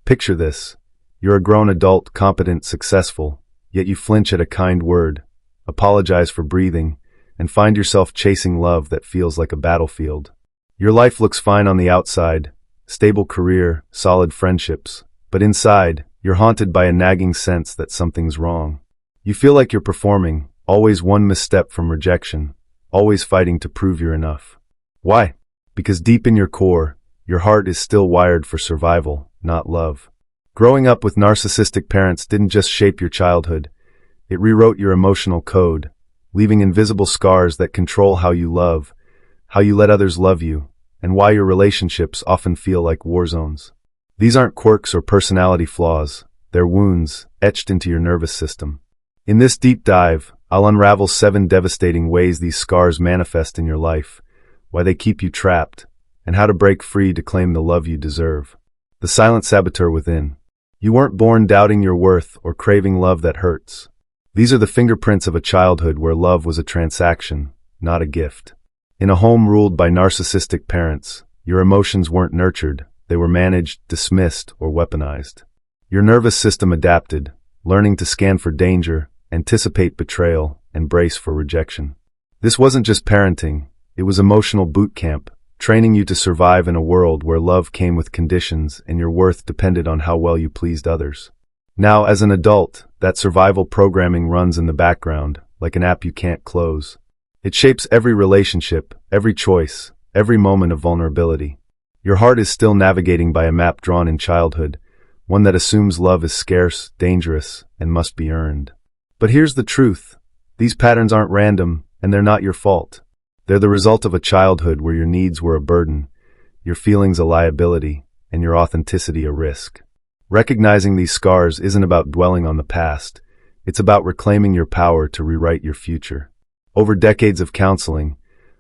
Picture this. You're a grown adult, competent, successful, yet you flinch at a kind word, apologize for breathing, and find yourself chasing love that feels like a battlefield. Your life looks fine on the outside, stable career, solid friendships, but inside, you're haunted by a nagging sense that something's wrong. You feel like you're performing, always one misstep from rejection, always fighting to prove you're enough. Why? Because deep in your core, your heart is still wired for survival, not love. Growing up with narcissistic parents didn't just shape your childhood, it rewrote your emotional code, leaving invisible scars that control how you love, how you let others love you, and why your relationships often feel like war zones. These aren't quirks or personality flaws, they're wounds etched into your nervous system. In this deep dive, I'll unravel 7 devastating ways these scars manifest in your life, why they keep you trapped, and how to break free to claim the love you deserve. The silent saboteur within. You weren't born doubting your worth or craving love that hurts. These are the fingerprints of a childhood where love was a transaction, not a gift. In a home ruled by narcissistic parents, your emotions weren't nurtured, they were managed, dismissed, or weaponized. Your nervous system adapted, learning to scan for danger, anticipate betrayal, and brace for rejection. This wasn't just parenting, it was emotional boot camp, training you to survive in a world where love came with conditions and your worth depended on how well you pleased others. Now, as an adult, that survival programming runs in the background, like an app you can't close. It shapes every relationship, every choice, every moment of vulnerability. Your heart is still navigating by a map drawn in childhood, one that assumes love is scarce, dangerous, and must be earned. But here's the truth. These patterns aren't random, and they're not your fault. They're the result of a childhood where your needs were a burden, your feelings a liability, and your authenticity a risk. Recognizing these scars isn't about dwelling on the past. It's about reclaiming your power to rewrite your future. Over decades of counseling,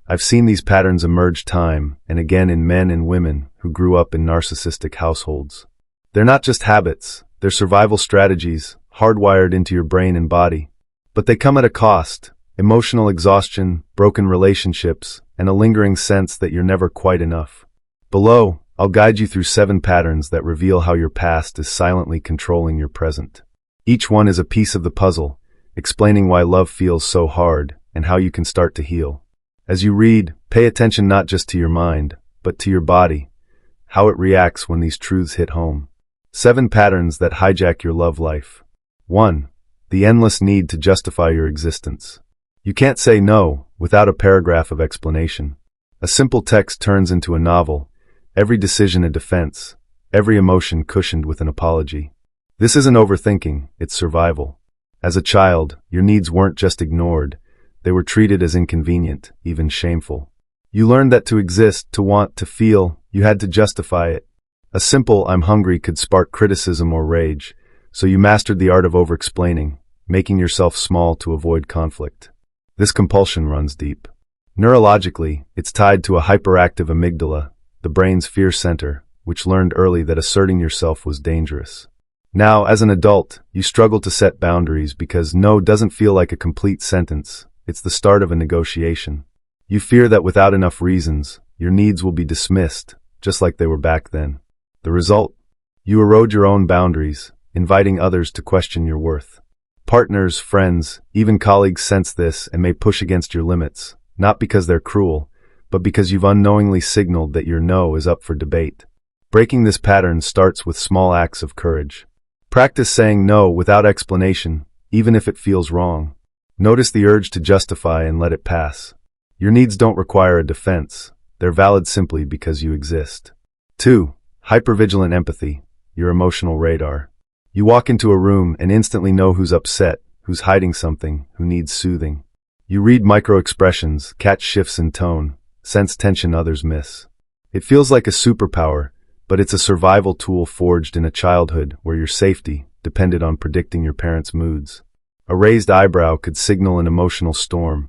I've seen these patterns emerge time and again in men and women who grew up in narcissistic households. They're not just habits, they're survival strategies, hardwired into your brain and body. But they come at a cost: emotional exhaustion, broken relationships, and a lingering sense that you're never quite enough. Below, I'll guide you through 7 patterns that reveal how your past is silently controlling your present. Each one is a piece of the puzzle, explaining why love feels so hard and how you can start to heal. As you read, pay attention not just to your mind, but to your body, how it reacts when these truths hit home. 7 patterns that hijack your love life. 1. The endless need to justify your existence. You can't say no without a paragraph of explanation. A simple text turns into a novel, every decision a defense, every emotion cushioned with an apology. This isn't overthinking, it's survival. As a child, your needs weren't just ignored, they were treated as inconvenient, even shameful. You learned that to exist, to want, to feel, you had to justify it. A simple "I'm hungry" could spark criticism or rage, so you mastered the art of overexplaining, making yourself small to avoid conflict. This compulsion runs deep. Neurologically, it's tied to a hyperactive amygdala, the brain's fear center, which learned early that asserting yourself was dangerous. Now, as an adult, you struggle to set boundaries because no doesn't feel like a complete sentence. It's the start of a negotiation. You fear that without enough reasons, your needs will be dismissed, just like they were back then. The result? You erode your own boundaries, inviting others to question your worth. Partners, friends, even colleagues sense this and may push against your limits, not because they're cruel, but because you've unknowingly signaled that your no is up for debate. Breaking this pattern starts with small acts of courage. Practice saying no without explanation, even if it feels wrong. Notice the urge to justify and let it pass. Your needs don't require a defense. They're valid simply because you exist. 2. Hypervigilant empathy, your emotional radar. You walk into a room and instantly know who's upset, who's hiding something, who needs soothing. You read micro-expressions, catch shifts in tone, sense tension others miss. It feels like a superpower, but it's a survival tool forged in a childhood where your safety depended on predicting your parents' moods. A raised eyebrow could signal an emotional storm.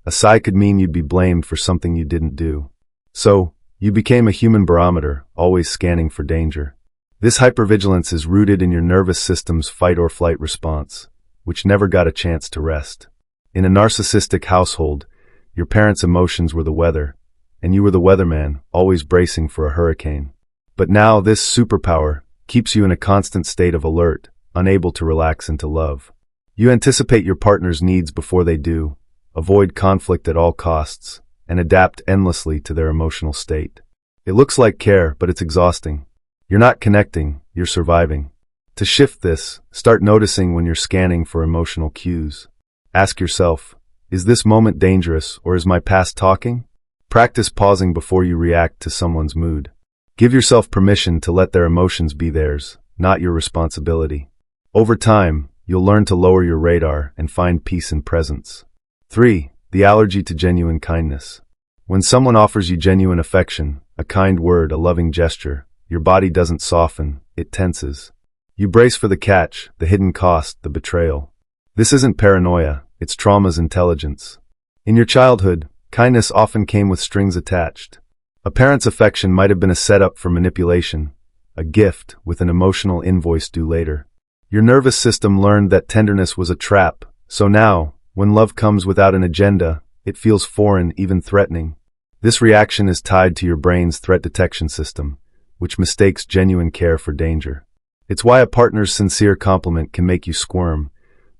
A sigh could mean you'd be blamed for something you didn't do. So, you became a human barometer, always scanning for danger. This hypervigilance is rooted in your nervous system's fight-or-flight response, which never got a chance to rest. In a narcissistic household, your parents' emotions were the weather, and you were the weatherman, always bracing for a hurricane. But now this superpower, keeps you in a constant state of alert, unable to relax into love. You anticipate your partner's needs before they do, avoid conflict at all costs, and adapt endlessly to their emotional state. It looks like care, but it's exhausting. You're not connecting, you're surviving. To shift this, start noticing when you're scanning for emotional cues. Ask yourself, is this moment dangerous or is my past talking? Practice pausing before you react to someone's mood. Give yourself permission to let their emotions be theirs, not your responsibility. Over time, you'll learn to lower your radar and find peace in presence. 3. The allergy to genuine kindness. When someone offers you genuine affection, a kind word, a loving gesture, your body doesn't soften, it tenses. You brace for the catch, the hidden cost, the betrayal. This isn't paranoia, it's trauma's intelligence. In your childhood, kindness often came with strings attached. A parent's affection might have been a setup for manipulation, a gift with an emotional invoice due later. Your nervous system learned that tenderness was a trap, so now, when love comes without an agenda, it feels foreign, even threatening. This reaction is tied to your brain's threat detection system, which mistakes genuine care for danger. It's why a partner's sincere compliment can make you squirm,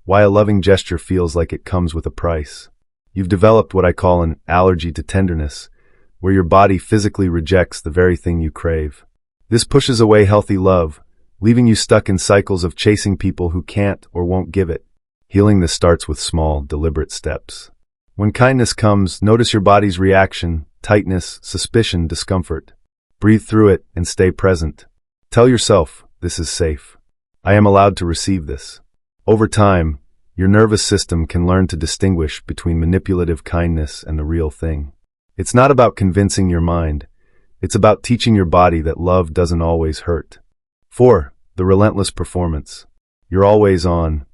why a loving gesture feels like it comes with a price. You've developed what I call an allergy to tenderness, where your body physically rejects the very thing you crave. This pushes away healthy love, leaving you stuck in cycles of chasing people who can't or won't give it. Healing this starts with small, deliberate steps. When kindness comes, notice your body's reaction, tightness, suspicion, discomfort. Breathe through it and stay present. Tell yourself, this is safe. I am allowed to receive this. Over time, your nervous system can learn to distinguish between manipulative kindness and the real thing. It's not about convincing your mind. It's about teaching your body that love doesn't always hurt. 4. The relentless performance. You're always on,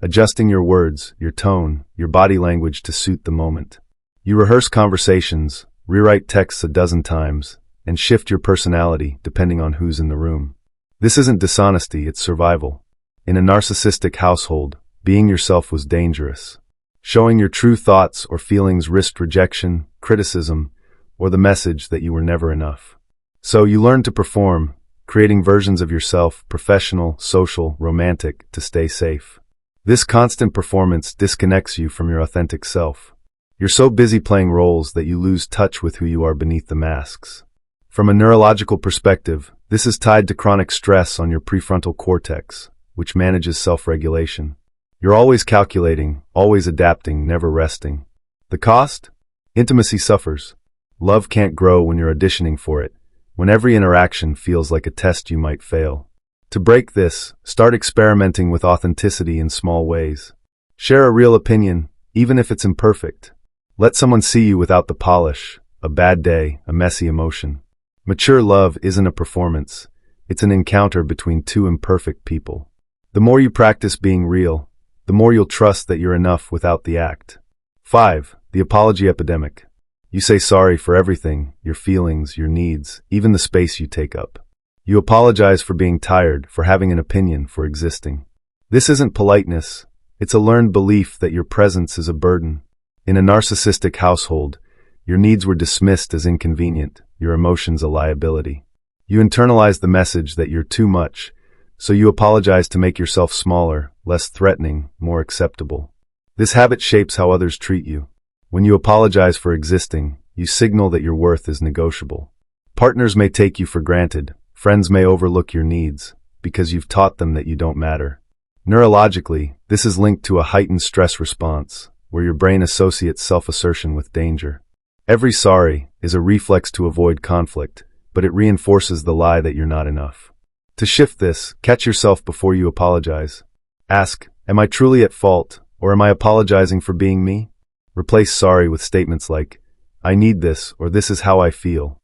adjusting your words, your tone, your body language to suit the moment. You rehearse conversations, rewrite texts a dozen times, and shift your personality depending on who's in the room. This isn't dishonesty, it's survival. In a narcissistic household, being yourself was dangerous. Showing your true thoughts or feelings risked rejection, criticism, or the message that you were never enough. So you learn to perform, creating versions of yourself, professional, social, romantic, to stay safe. This constant performance disconnects you from your authentic self. You're so busy playing roles that you lose touch with who you are beneath the masks. From a neurological perspective, this is tied to chronic stress on your prefrontal cortex, which manages self-regulation. You're always calculating, always adapting, never resting. The cost? Intimacy suffers. Love can't grow when you're auditioning for it, when every interaction feels like a test you might fail. To break this, start experimenting with authenticity in small ways. Share a real opinion, even if it's imperfect. Let someone see you without the polish, a bad day, a messy emotion. Mature love isn't a performance. It's an encounter between two imperfect people. The more you practice being real, the more you'll trust that you're enough without the act. 5. The apology epidemic. You say sorry for everything, your feelings, your needs, even the space you take up. You apologize for being tired, for having an opinion, for existing. This isn't politeness. It's a learned belief that your presence is a burden. In a narcissistic household, your needs were dismissed as inconvenient, your emotions a liability. You internalize the message that you're too much, so you apologize to make yourself smaller, less threatening, more acceptable. This habit shapes how others treat you. When you apologize for existing, you signal that your worth is negotiable. Partners may take you for granted, friends may overlook your needs, because you've taught them that you don't matter. Neurologically, this is linked to a heightened stress response, where your brain associates self-assertion with danger. Every sorry is a reflex to avoid conflict, but it reinforces the lie that you're not enough. To shift this, catch yourself before you apologize. Ask, am I truly at fault, or am I apologizing for being me? Replace sorry with statements like, I need this, or this is how I feel.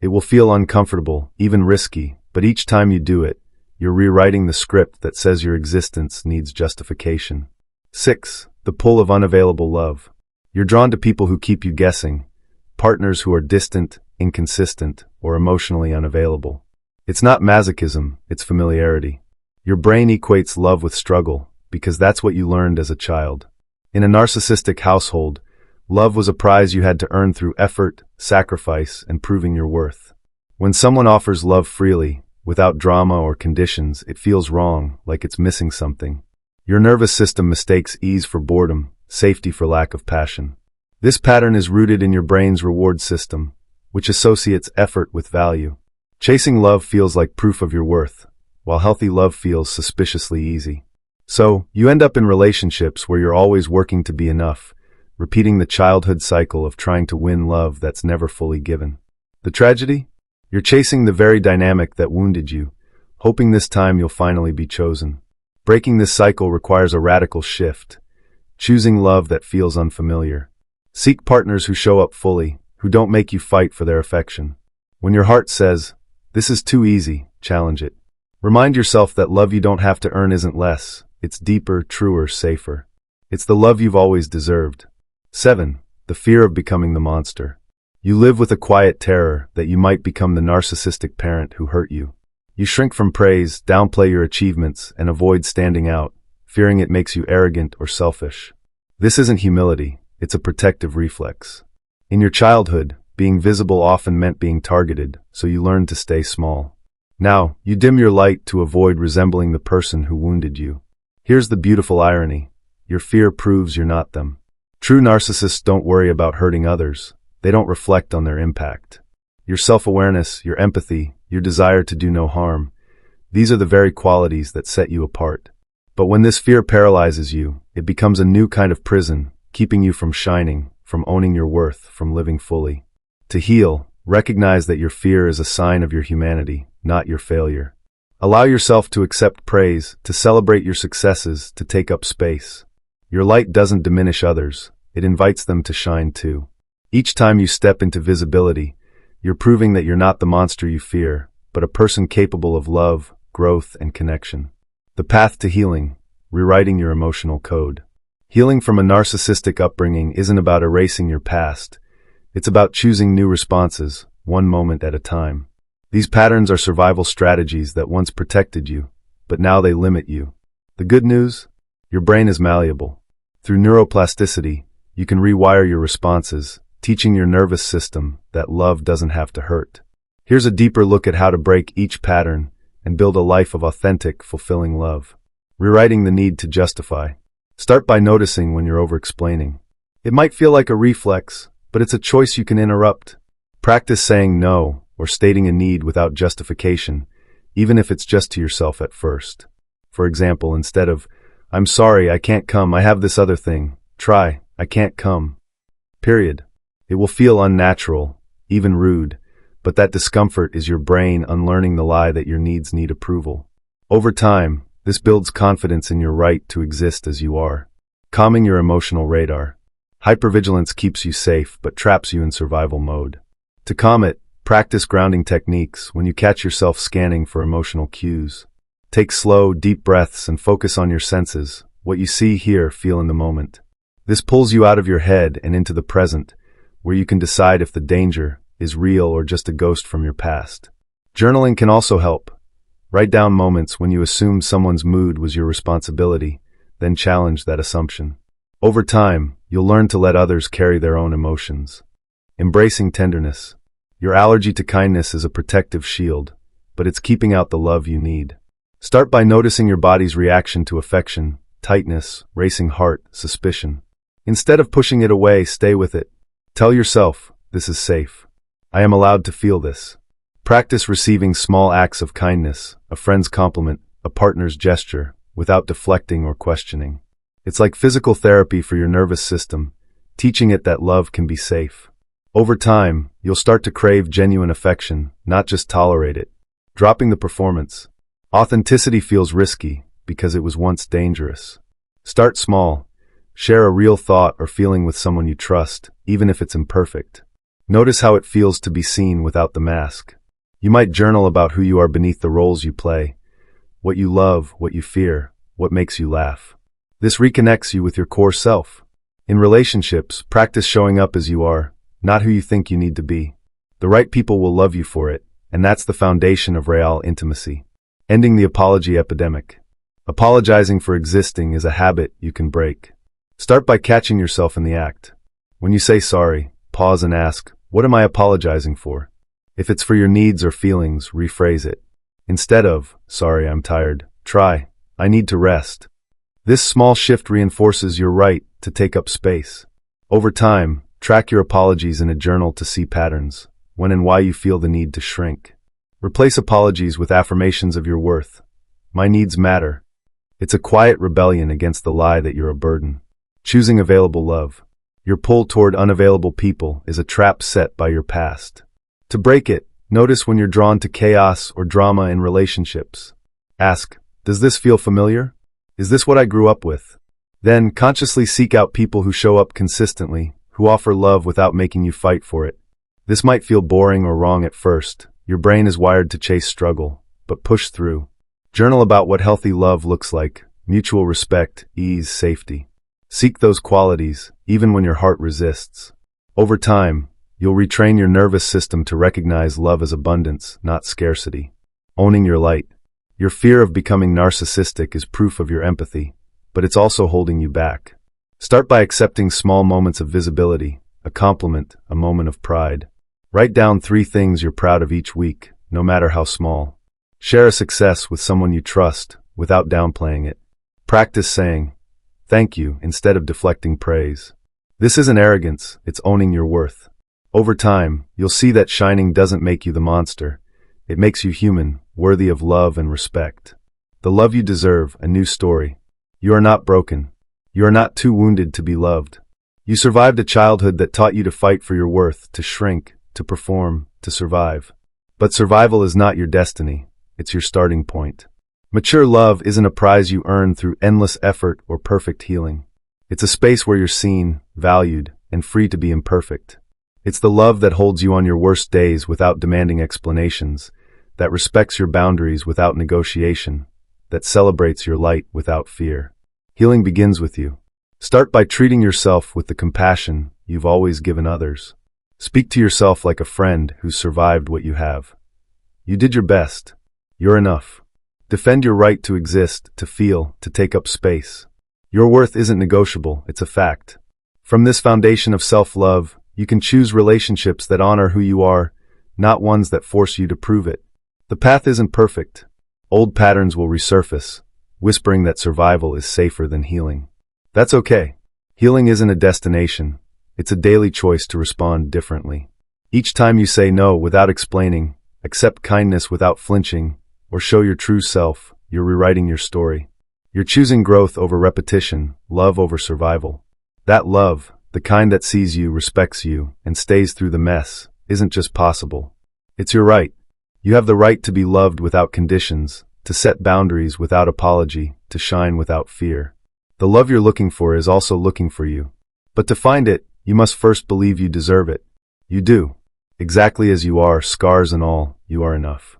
It will feel uncomfortable, even risky, but each time you do it, you're rewriting the script that says your existence needs justification. 6. The pull of unavailable love. You're drawn to people who keep you guessing, partners who are distant, inconsistent, or emotionally unavailable. It's not masochism, it's familiarity. Your brain equates love with struggle, because that's what you learned as a child. In a narcissistic household, love was a prize you had to earn through effort, sacrifice, and proving your worth. When someone offers love freely, Without drama or conditions, it feels wrong, like it's missing something. Your nervous system mistakes ease for boredom, safety for lack of passion. This pattern is rooted in your brain's reward system, which associates effort with value. Chasing love feels like proof of your worth, while healthy love feels suspiciously easy. So, you end up in relationships where you're always working to be enough, repeating the childhood cycle of trying to win love that's never fully given. The tragedy? You're chasing the very dynamic that wounded you, hoping this time you'll finally be chosen. Breaking this cycle requires a radical shift, choosing love that feels unfamiliar. Seek partners who show up fully, who don't make you fight for their affection. When your heart says, "This is too easy," challenge it. Remind yourself that love you don't have to earn isn't less. It's deeper, truer, safer. It's the love you've always deserved. 7. The fear of becoming the monster. You live with a quiet terror that you might become the narcissistic parent who hurt you. You shrink from praise, downplay your achievements, and avoid standing out, fearing it makes you arrogant or selfish. This isn't humility, it's a protective reflex. In your childhood, being visible often meant being targeted, so you learned to stay small. Now, you dim your light to avoid resembling the person who wounded you. Here's the beautiful irony. Your fear proves you're not them. True narcissists don't worry about hurting others. They don't reflect on their impact. Your self-awareness, your empathy, your desire to do no harm, these are the very qualities that set you apart. But when this fear paralyzes you, it becomes a new kind of prison, keeping you from shining, from owning your worth, from living fully. To heal, recognize that your fear is a sign of your humanity, not your failure. Allow yourself to accept praise, to celebrate your successes, to take up space. Your light doesn't diminish others, it invites them to shine too. Each time you step into visibility, you're proving that you're not the monster you fear, but a person capable of love, growth, and connection. The path to healing, rewriting your emotional code. Healing from a narcissistic upbringing isn't about erasing your past. It's about choosing new responses, one moment at a time. These patterns are survival strategies that once protected you, but now they limit you. The good news? Your brain is malleable. Through neuroplasticity, you can rewire your responses, teaching your nervous system that love doesn't have to hurt. Here's a deeper look at how to break each pattern and build a life of authentic, fulfilling love. Rewriting the need to justify. Start by noticing when you're overexplaining. It might feel like a reflex, but it's a choice you can interrupt. Practice saying no, or stating a need without justification, even if it's just to yourself at first. For example, instead of, "I'm sorry, I can't come, I have this other thing," try, "I can't come." Period. It will feel unnatural, even rude, but that discomfort is your brain unlearning the lie that your needs need approval. Over time, this builds confidence in your right to exist as you are. Calming your emotional radar. Hypervigilance keeps you safe but traps you in survival mode. To calm it, practice grounding techniques when you catch yourself scanning for emotional cues. Take slow, deep breaths and focus on your senses, what you see, hear, feel in the moment. This pulls you out of your head and into the present, where you can decide if the danger is real or just a ghost from your past. Journaling can also help. Write down moments when you assumed someone's mood was your responsibility, then challenge that assumption. Over time, you'll learn to let others carry their own emotions. Embracing tenderness. Your allergy to kindness is a protective shield, but it's keeping out the love you need. Start by noticing your body's reaction to affection, tightness, racing heart, suspicion. Instead of pushing it away, stay with it. Tell yourself, "This is safe. I am allowed to feel this." Practice receiving small acts of kindness, a friend's compliment, a partner's gesture, without deflecting or questioning. It's like physical therapy for your nervous system, teaching it that love can be safe. Over time, you'll start to crave genuine affection, not just tolerate it. Dropping the performance. Authenticity feels risky because it was once dangerous. Start small. Share a real thought or feeling with someone you trust, even if it's imperfect. Notice how it feels to be seen without the mask. You might journal about who you are beneath the roles you play, what you love, what you fear, what makes you laugh. This reconnects you with your core self. In relationships, practice showing up as you are, not who you think you need to be. The right people will love you for it, and that's the foundation of real intimacy. Ending the apology epidemic. Apologizing for existing is a habit you can break. Start by catching yourself in the act. When you say sorry, pause and ask, "What am I apologizing for?" If it's for your needs or feelings, rephrase it. Instead of, sorry, I'm tired, try, I need to rest. This small shift reinforces your right to take up space. Over time, track your apologies in a journal to see patterns, when and why you feel the need to shrink. Replace apologies with affirmations of your worth. My needs matter. It's a quiet rebellion against the lie that you're a burden. Choosing available love. Your pull toward unavailable people is a trap set by your past. To break it, notice when you're drawn to chaos or drama in relationships. Ask, does this feel familiar? Is this what I grew up with? Then, consciously seek out people who show up consistently, who offer love without making you fight for it. This might feel boring or wrong at first. Your brain is wired to chase struggle, but push through. Journal about what healthy love looks like: mutual respect, ease, safety. Seek those qualities, even when your heart resists. Over time, you'll retrain your nervous system to recognize love as abundance, not scarcity. Owning your light. Your fear of becoming narcissistic is proof of your empathy, but it's also holding you back. Start by accepting small moments of visibility, a compliment, a moment of pride. Write down 3 things you're proud of each week, no matter how small. Share a success with someone you trust, without downplaying it. Practice saying, thank you, instead of deflecting praise. This isn't arrogance, it's owning your worth. Over time, you'll see that shining doesn't make you the monster. It makes you human, worthy of love and respect. The love you deserve, a new story. You are not broken. You are not too wounded to be loved. You survived a childhood that taught you to fight for your worth, to shrink, to perform, to survive. But survival is not your destiny. It's your starting point. Mature love isn't a prize you earn through endless effort or perfect healing. It's a space where you're seen, valued, and free to be imperfect. It's the love that holds you on your worst days without demanding explanations, that respects your boundaries without negotiation, that celebrates your light without fear. Healing begins with you. Start by treating yourself with the compassion you've always given others. Speak to yourself like a friend who's survived what you have. You did your best. You're enough. Defend your right to exist, to feel, to take up space. Your worth isn't negotiable, it's a fact. From this foundation of self-love, you can choose relationships that honor who you are, not ones that force you to prove it. The path isn't perfect. Old patterns will resurface, whispering that survival is safer than healing. That's okay. Healing isn't a destination. It's a daily choice to respond differently. Each time you say no without explaining, accept kindness without flinching, or show your true self, you're rewriting your story. You're choosing growth over repetition, love over survival. That love, the kind that sees you, respects you, and stays through the mess, isn't just possible. It's your right. You have the right to be loved without conditions, to set boundaries without apology, to shine without fear. The love you're looking for is also looking for you. But to find it, you must first believe you deserve it. You do. Exactly as you are, scars and all, you are enough.